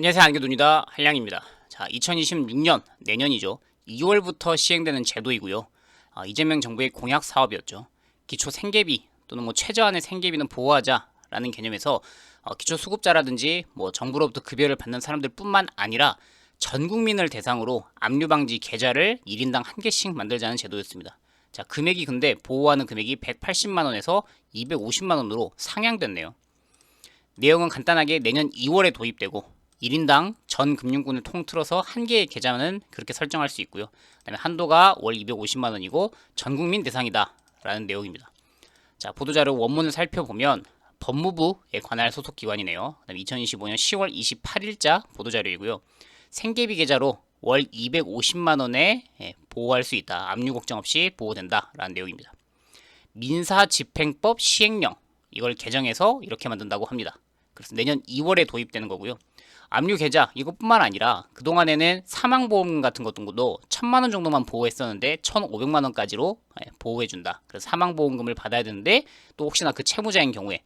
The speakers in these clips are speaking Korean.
안녕하세요. 안경돈이다. 한량입니다. 자, 2026년 내년이죠. 2월부터 시행되는 제도이고요. 이재명 정부의 공약 사업이었죠. 기초 생계비 또는 최저한의 생계비는 보호하자라는 개념에서 기초 수급자라든지 정부로부터 급여를 받는 사람들뿐만 아니라 전 국민을 대상으로 압류 방지 계좌를 1인당 한 개씩 만들자는 제도였습니다. 자, 금액이 근데 보호하는 금액이 180만 원에서 250만 원으로 상향됐네요. 내용은 간단하게 내년 2월에 도입되고 1인당 전 금융권을 통틀어서 한 개의 계좌는 그렇게 설정할 수 있고요. 그다음에 한도가 월 250만 원이고 전 국민 대상이다 라는 내용입니다. 자, 보도자료 원문을 살펴보면 법무부에 관할 소속 기관이네요. 그다음에 2025년 10월 28일자 보도자료이고요. 생계비 계좌로 월 250만 원에 보호할 수 있다. 압류 걱정 없이 보호된다 라는 내용입니다. 민사집행법 시행령 이걸 개정해서 이렇게 만든다고 합니다. 그래서 내년 2월에 도입되는 거고요. 압류 계좌 이것뿐만 아니라 그동안에는 사망보험 같은 것도 1,000만 원 정도만 보호했었는데 1,500만 원까지로 보호해준다. 그래서 사망보험금을 받아야 되는데 또 혹시나 그 채무자인 경우에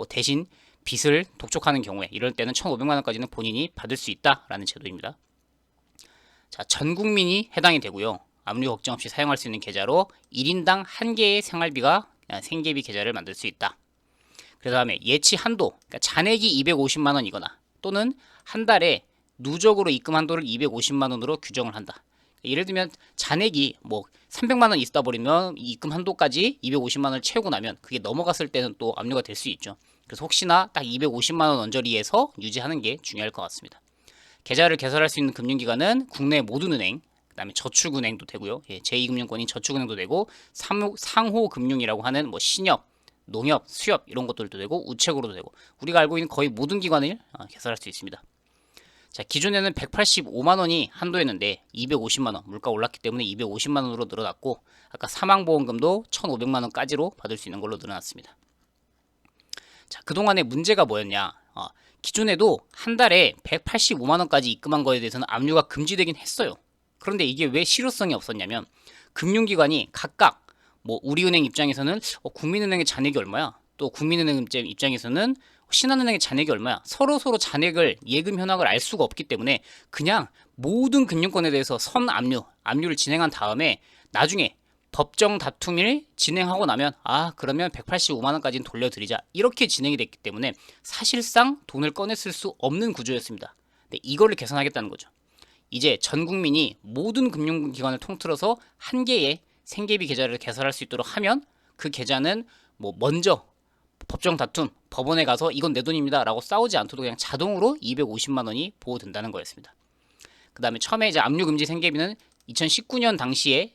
대신 빚을 독촉하는 경우에 이럴 때는 1,500만 원까지는 본인이 받을 수 있다라는 제도입니다. 자, 전 국민이 해당이 되고요. 압류 걱정 없이 사용할 수 있는 계좌로 1인당 한 개의 생활비가 생계비 계좌를 만들 수 있다. 그 다음에 예치 한도, 그러니까 잔액이 250만 원이거나 또는 한 달에 누적으로 입금 한도를 250만 원으로 규정을 한다. 예를 들면 잔액이 300만 원 있다 버리면 입금 한도까지 250만 원을 채우고 나면 그게 넘어갔을 때는 또 압류가 될 수 있죠. 그래서 혹시나 딱 250만 원 언저리에서 유지하는 게 중요할 것 같습니다. 계좌를 개설할 수 있는 금융기관은 국내 모든 은행, 그 다음에 저축은행도 되고요. 제2금융권인 저축은행도 되고 상호금융이라고 하는 신협, 농협, 수협 이런 것들도 되고 우체국으로도 되고 우리가 알고 있는 거의 모든 기관을 개설할 수 있습니다. 자, 기존에는 185만 원이 한도였는데 250만 원 물가 올랐기 때문에 250만 원으로 늘어났고 아까 사망보험금도 1,500만 원까지로 받을 수 있는 걸로 늘어났습니다. 자, 그동안의 문제가 뭐였냐? 기존에도 한 달에 185만 원까지 입금한 거에 대해서는 압류가 금지되긴 했어요. 그런데 이게 왜 실효성이 없었냐면 금융기관이 각각 우리은행 입장에서는 국민은행의 잔액이 얼마야? 또 국민은행 입장에서는 신한은행의 잔액이 얼마야? 서로 잔액을 예금 현황을 알 수가 없기 때문에 그냥 모든 금융권에 대해서 압류를 진행한 다음에 나중에 법정 다툼을 진행하고 나면 그러면 185만 원까지는 돌려드리자 이렇게 진행이 됐기 때문에 사실상 돈을 꺼냈을 수 없는 구조였습니다. 근데 이거를 개선하겠다는 거죠. 이제 전 국민이 모든 금융기관을 통틀어서 한 개의 생계비 계좌를 개설할 수 있도록 하면 그 계좌는 먼저 법정 다툼, 법원에 가서 이건 내 돈입니다 라고 싸우지 않도록 그냥 자동으로 250만 원이 보호된다는 거였습니다. 그 다음에 처음에 이제 압류금지 생계비는 2019년 당시에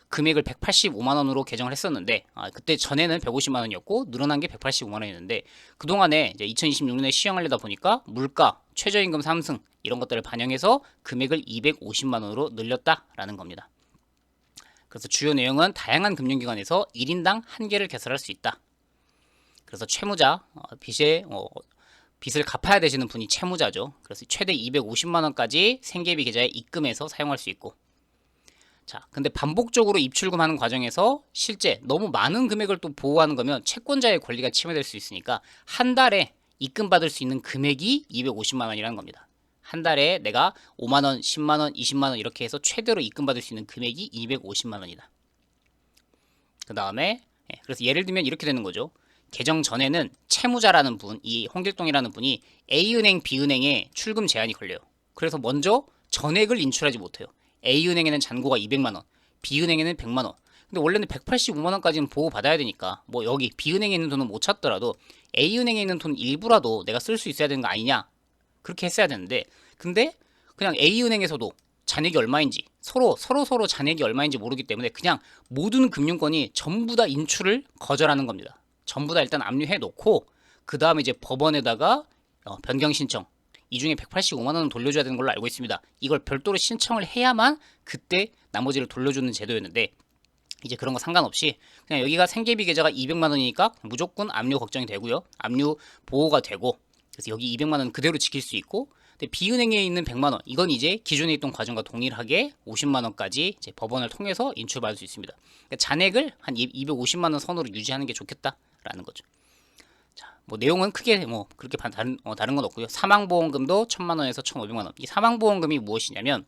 금액을 185만 원으로 개정을 했었는데 그때 전에는 150만 원이었고 늘어난 게 185만 원이었는데 그동안에 이제 2026년에 시행하려다 보니까 물가, 최저임금 상승 이런 것들을 반영해서 금액을 250만 원으로 늘렸다라는 겁니다. 그래서 주요 내용은 다양한 금융기관에서 1인당 한 개를 개설할 수 있다. 그래서 채무자, 빚을 갚아야 되시는 분이 채무자죠. 그래서 최대 250만 원까지 생계비 계좌에 입금해서 사용할 수 있고 자, 근데 반복적으로 입출금하는 과정에서 실제 너무 많은 금액을 또 보호하는 거면 채권자의 권리가 침해될 수 있으니까 한 달에 입금받을 수 있는 금액이 250만 원이라는 겁니다. 한 달에 내가 5만 원, 10만 원, 20만 원 이렇게 해서 최대로 입금받을 수 있는 금액이 250만 원이다. 그 다음에 그래서 예를 들면 이렇게 되는 거죠. 개정 전에는 채무자라는 분, 이 홍길동이라는 분이 A은행, B은행에 출금 제한이 걸려요. 그래서 먼저 전액을 인출하지 못해요. A은행에는 잔고가 200만 원, B은행에는 100만 원. 근데 원래는 185만 원까지는 보호받아야 되니까 여기 B은행에 있는 돈은 못 찾더라도 A은행에 있는 돈 일부라도 내가 쓸 수 있어야 되는 거 아니냐? 그렇게 했어야 되는데 근데 그냥 A은행에서도 잔액이 얼마인지 서로 잔액이 얼마인지 모르기 때문에 그냥 모든 금융권이 전부 다 인출을 거절하는 겁니다. 전부 다 일단 압류해 놓고 그 다음에 이제 법원에다가 변경 신청 이 중에 185만 원은 돌려줘야 되는 걸로 알고 있습니다. 이걸 별도로 신청을 해야만 그때 나머지를 돌려주는 제도였는데 이제 그런 거 상관없이 그냥 여기가 생계비 계좌가 200만 원이니까 무조건 압류 걱정이 되고요. 압류 보호가 되고 그래서 여기 200만 원 그대로 지킬 수 있고 근데 B은행에 있는 100만 원 이건 이제 기존에 있던 과정과 동일하게 50만 원까지 이제 법원을 통해서 인출받을 수 있습니다. 그러니까 잔액을 한 250만 원 선으로 유지하는 게 좋겠다라는 거죠. 자, 뭐 내용은 크게 뭐 그렇게 다른 건 없고요. 사망보험금도 1,000만 원에서 1,500만 원. 이 사망보험금이 무엇이냐면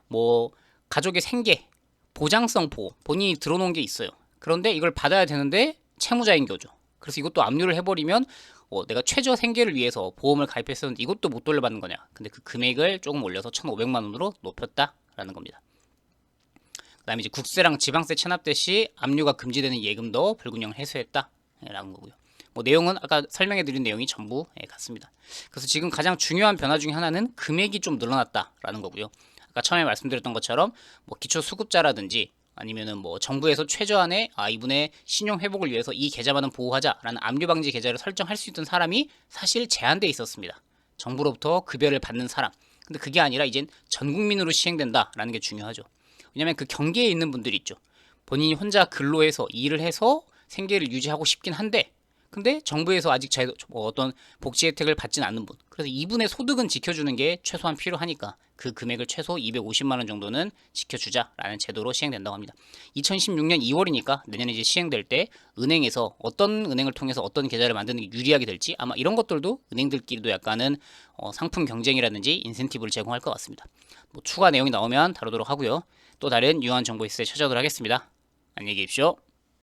뭐 가족의 생계, 보장성 보험, 본인이 들어놓은 게 있어요. 그런데 이걸 받아야 되는데 채무자인 거죠. 그래서 이것도 압류를 해버리면 내가 최저 생계를 위해서 보험을 가입했었는데 이것도 못 돌려받는 거냐. 근데 그 금액을 조금 올려서 1,500만 원으로 높였다라는 겁니다. 그 다음에 이제 국세랑 지방세 체납대 시 압류가 금지되는 예금도 불균형 해소했다라는 거고요. 뭐 내용은 아까 설명해드린 내용이 전부 같습니다. 그래서 지금 가장 중요한 변화 중에 하나는 금액이 좀 늘어났다라는 거고요. 아까 처음에 말씀드렸던 것처럼 뭐 기초수급자라든지 아니면은 뭐 정부에서 최저한의 이분의 신용 회복을 위해서 이 계좌만은 보호하자라는 압류 방지 계좌를 설정할 수 있던 사람이 사실 제한돼 있었습니다. 정부로부터 급여를 받는 사람. 근데 그게 아니라 이젠 전 국민으로 시행된다라는 게 중요하죠. 왜냐면 그 경계에 있는 분들이 있죠. 본인이 혼자 근로해서 일을 해서 생계를 유지하고 싶긴 한데 근데 정부에서 아직 어떤 복지 혜택을 받진 않는 분. 그래서 이분의 소득은 지켜주는 게 최소한 필요하니까 그 금액을 최소 250만 원 정도는 지켜주자라는 제도로 시행된다고 합니다. 2016년 2월이니까 내년에 이제 시행될 때 은행에서 어떤 은행을 통해서 어떤 계좌를 만드는 게 유리하게 될지 아마 이런 것들도 은행들끼리도 약간은 상품 경쟁이라든지 인센티브를 제공할 것 같습니다. 뭐 추가 내용이 나오면 다루도록 하고요. 또 다른 유용한 정보 있을 때 찾아오도록 하겠습니다. 안녕히 계십시오.